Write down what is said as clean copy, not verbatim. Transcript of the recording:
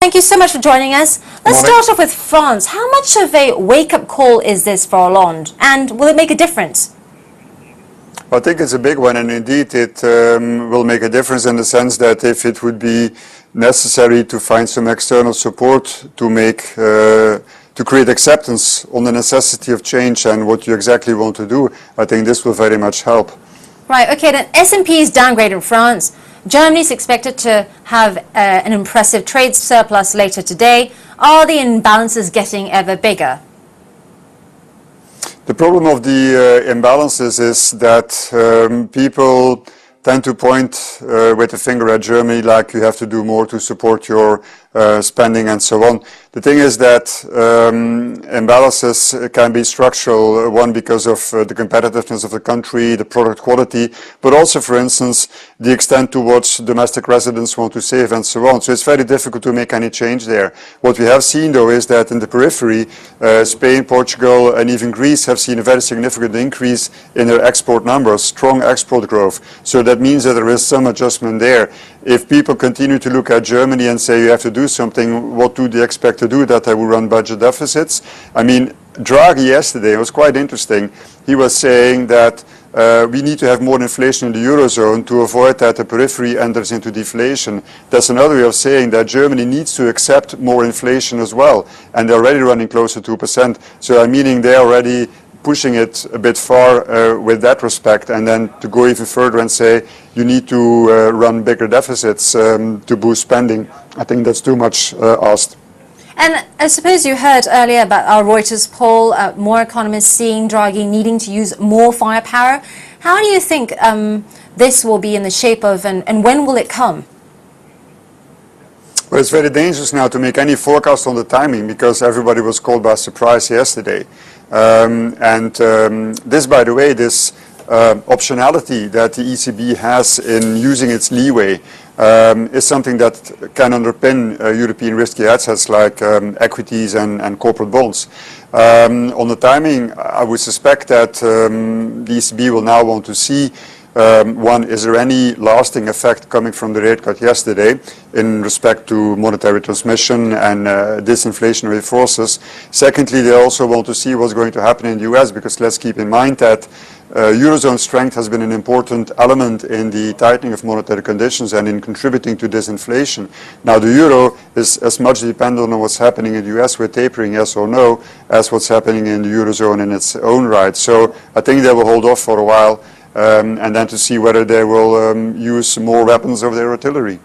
Thank you so much for joining us. Let's start off with France. How much of a wake-up call is this for Hollande, and will it make a difference? I think it's a big one, and indeed it will make a difference in the sense that if it would be necessary to find some external support to create acceptance on the necessity of change and what you exactly want to do, I think this will very much help. Right, okay, then S&P's downgrade in France. Germany is expected to have an impressive trade surplus later today. Are the imbalances getting ever bigger? The problem of the imbalances is that people tend to point with a finger at Germany like you have to do more to support your spending and so on. The thing is that imbalances can be structural, one because of the competitiveness of the country, the product quality, but also, for instance, the extent to which domestic residents want to save and so on. So it's very difficult to make any change there. What we have seen, though, is that in the periphery, Spain, Portugal, and even Greece have seen a very significant increase in their export numbers, strong export growth. So that means that there is some adjustment there. If people continue to look at Germany and say you have to do something, what do they expect to do? That they will run budget deficits? I mean, Draghi yesterday, it was quite interesting. He was saying that we need to have more inflation in the Eurozone to avoid that the periphery enters into deflation. That's another way of saying that Germany needs to accept more inflation as well. And they're already running close to 2%. So I'm meaning they're already pushing it a bit far with that respect, and then to go even further and say you need to run bigger deficits to boost spending. I think that's too much asked. And I suppose you heard earlier about our Reuters poll, more economists seeing Draghi needing to use more firepower. How do you think this will be in the shape of, and when will it come? Well, it's very dangerous now to make any forecast on the timing because everybody was caught by surprise yesterday. This, by the way, this optionality that the ECB has in using its leeway is something that can underpin European risky assets like equities and corporate bonds. On the timing, I would suspect that the ECB will now want to see one, is there any lasting effect coming from the rate cut yesterday in respect to monetary transmission and disinflationary forces? Secondly, they also want to see what's going to happen in the US, because let's keep in mind that Eurozone strength has been an important element in the tightening of monetary conditions and in contributing to disinflation. Now, the euro is as much dependent on what's happening in the US with tapering, yes or no, as what's happening in the Eurozone in its own right. So I think they will hold off for a while. And then to see whether they will use more weapons of their artillery.